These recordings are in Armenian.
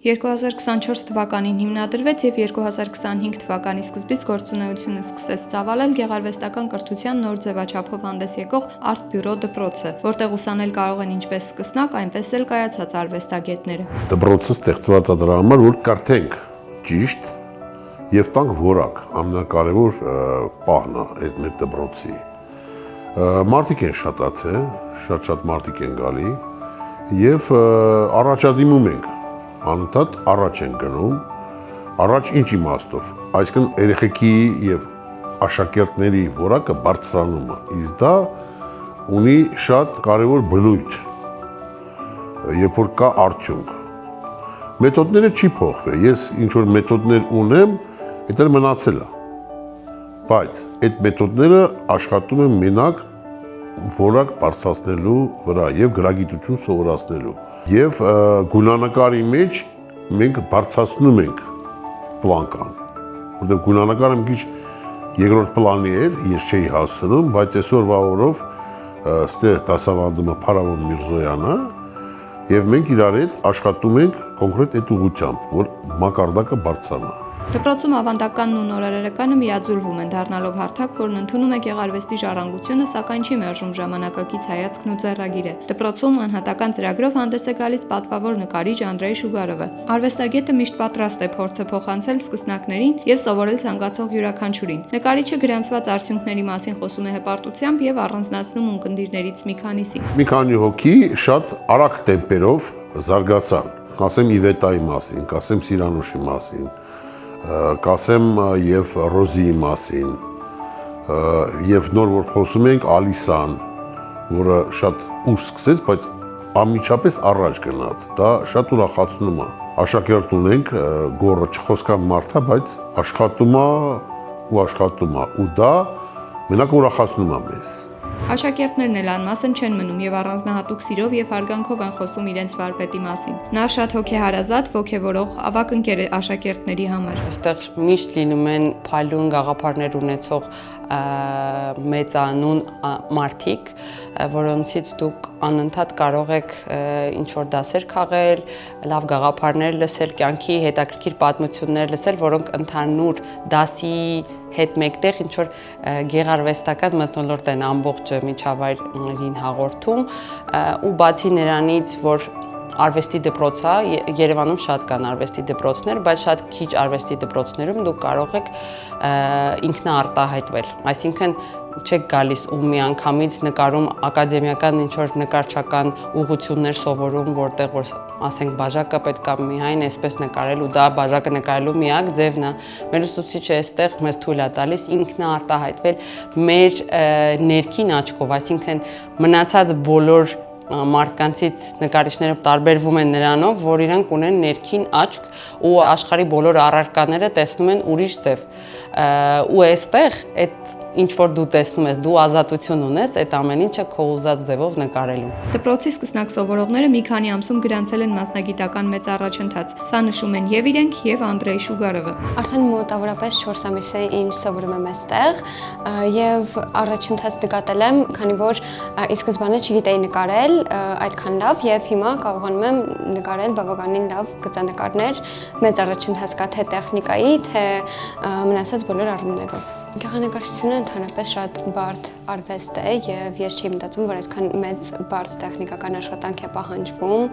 2024 թվականին հիմնադրվեց և 2025 թվականի սկզբից գործունեությունը սկսեց ծավալել գեղարվեստական կրթության նոր ձևաչափով հանդես եկող Art Bureau դպրոցը, որտեղ ուսանել կարող են ինչպես սկսնակ, այնպես էլ կայացած արվեստագետները։ Դպրոցը ստեղծված է դրա համար, որ կարդենք ճիշտ եւ տանք որակ, ամենակարևոր պահն է այդ մեր դպրոցի։ Մարդիկ են շատացել, շատ մարդիկ են գալի եւ առաջադիմում ենք, անընդհատ առաջ են գնում, առաջ ինչ իմաստով, այսինքն երեխեքի եւ աշակերտների որակը բարձրանում է, իսկ դա ունի շատ կարևոր բնույթ, երբ որ կա արդյունք։ Մեթոդները չի փոխվել, ես ինչ որ մեթոդներ ունեմ, դա մնացել է, բայց այդ մեթոդները աշխատում են մենակ որակ բարձրացնելու վրա եւ գրագիտություն սովորացնելու եւ գունանկարի մեջ մենք բարձրացնում ենք պլանկան, որտեղ գունանկարը մի քիչ երկրորդ պլանի էր, ես չէի հասնում, բայց այսօրվա օրով ստեղ դասավանդում է Փարավոն Միրզոյանը եւ մենք իրար հետ աշխատում ենք կոնկրետ այդ ուղղությամբ, որ մակարդակը բարձրանա։ Դպրոցում ավանդականն ու նորարարականը միաձուլվում են, դառնալով հարթակ, որն ընդունում է գեղարվեստի ժառանգությունը, սակայն չի մերժում ժամանակակից հայացքն ու ձեռագիրը։ Դպրոցում անհատական ծրագրով հանդես է գալիս պատվավոր նկարիչ Անդրեյ Շուգարովը։ Արվեստագետը միշտ պատրաստ է փորձը փոխանցել սկսնակներին եւ սովորել ցանկացող յուրաքանչյուրին։ Նկարիչը գրանցված արդյունքների մասին խոսում է հպարտությամբ եւ առանձնացնում ունկնդիրներից մի քանիսին։ Մի քանի հոգի շատ արագ տեմպերով զարգացան, կասեմ Իվետայի մասին, կասեմ Սիրանուշի մասին, կասեմ եւ Ռոզիի մասին, եւ նոր որ խոսում ենք Ալիսան, որը շատ ուշ սկսեց, բայց անմիջապես առաջ գնաց, դա շատ ուրախացնում է։ Աշակերտ ունենք, գոռը չխոսքան մարդ է, բայց աշխատում է ու դա մենակ ուրախացնում է մեզ։ Աշակերտներն էլ անմասն չեն մնում եւ առանձնահատուկ սիրով եւ հարգանքով են խոսում իրենց վարպետի մասին։ Նա շատ հոգեհարազատ, ոգեվորող, ավագ ընկեր է աշակերտների համար։ Այստեղ միշտ լինում են փայլուն գաղափարներ ունեցող մեծանուն մարդիկ, որոնցից դուք անընդհատ կարող եք ինչ-որ դասեր քաղել, լավ գաղափարներ լսել, կյանքի հետաքրքիր պատմություններ լսել, որոնք ընդհանուր դասի հետ մեկտեղ ինչ-որ գեղարվեստական մթնոլորտ են ամբողջ միջավայրին հաղորդում ու բացի նրանից, որ արվեստի դպրոց է, Երևանում շատ կան արվեստի դպրոցներ, բայց շատ քիչ արվեստի դպրոցներում դուք կարող եք ինքնաարտահայտվել, այսինքն չեք գալիս ու միանգամից նկարում ակադեմիական ինչ-որ նկարչական ուղղություններ սովորում, որտեղ որ ասենք բաժակը պետք է միայն այսպես նկարել ու դա բաժակը նկարելու միակ ձևն է։ Մեր ուսուցիչը այստեղ մեզ թույլ է տալիս ինքնաարտահայտվել մեր ներքին աչքով, այսինքն մնացած բոլոր մարդկանցից նկարիչները տարբերվում են նրանով, որ իրանք ունեն ներքին աչք ու աշխարհի բոլոր առարկաները տեսնում են ուրիշ ձև։ Ու այստեղ այդ ինչ որ դու տեսնում ես, դու ազատություն ունես այդ ամեն ինչը քո ուզած ձևով նկարելու։ Դպրոցի սկսնակ սովորողները մի քանի ամսում գրանցել են մասնագիտական մեծ առաջընթաց։ Սա նշում են եւ իրենք, եւ Անդրեյ Շուգարովը։ Արդեն մոտավորապես 4 ամիս է ինչ սովորում եմ այստեղ եւ առաջընթաց նկատել եմ, քանի որ ի սկզբանե չգիտեի նկարել այդքան լավ եւ հիմա կարողանում եմ նկարել բավականին լավ գծանկարներ, մեծ առաջընթաց կա թե տեխնիկայի, թե մնացած բոլոր առումներով։ Գեղանկարչությունը ընդհանրապես շատ բարդ արվեստ է եւ ես չի մտածում, որ այդքան մեծ բարդ տեխնիկական աշխատանք է պահանջվում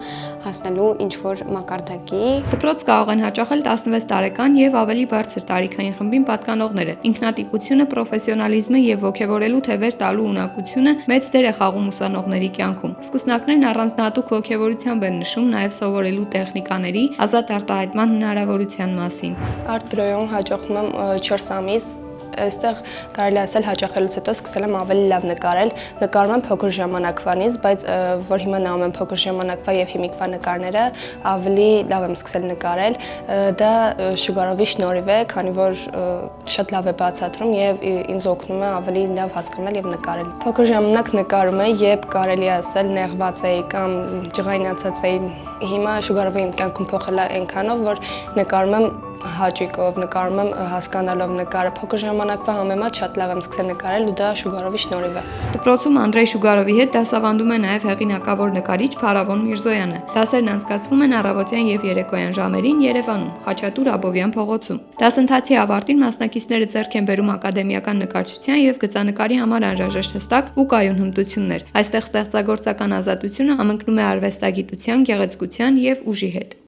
հասնելու ինչ-որ մակարդակի։ Դպրոց կարող են հաճախել 16 տարեկան եւ ավելի բարձր տարիքային խմբին պատկանողները։ Ինքնատիպությունը, պրոֆեսիոնալիզմը եւ ոգեվորելու թևեր տալու ունակությունը մեծ դեր է խաղում ուսանողների կյանքում։ Սկսնակներն առանձնահատուկ ոգեվորությամբ են նշում նաեւ սովորելու տեխնիկաների, ազատ արտահայտման հնարավորության մասին։ Art Bureau-ում հաճախում եմ 4 ամիս Այստեղ կարելի ասել հաճախելուց հետո սկսել եմ ավելի լավ նկարել, նկարում եմ փոքր ժամանակվանից, բայց որ հիմա նայում եմ փոքր ժամանակվա եւ հիմիկվա նկարները, ավելի լավ եմ սկսել նկարել։ Դա Շուգարովի շնորհիվ է, քանի որ շատ լավ է բացատրում եւ ինձ օգնում է ավելի լավ հասկանալ եւ նկարել։ Փոքր ժամանակ նկարում եմ, երբ կարելի ասել նեղված էի կամ ջղայնացած էի Հիմա Շուգարովը իմ կյանքում փոխել է այնքանով, որ նկարում եմ հաճույքով, նկարում եմ հասկանալով նկարը։ Փոքր ժամանակվա համեմատ շատ լավ եմ սկսել նկարել ու դա Շուգարովի շնորհիվ է։ Դպրոցում Անդրեյ Շուգարովի հետ դասավանդում է նաև հեղինակավոր նկարիչ Փարավոն Միրզոյանը։ Դասերն անցկացվում են առավոտյան եւ երեկոյան ժամերին Երևանում, Խաչատուր Աբովյան փողոցում։ Դասընթացի ավարտին մասնակիցները ձեռք են բերում ակադեմիական նկարչության եւ գծանկարի համար անհրաժեշտ հստակ ու կայուն հմտություններ։ Այստեղ ստեղծագործական ազատությունը համընկնում է արվեստագիտության, գեղեցկության եւ ուժի հետ։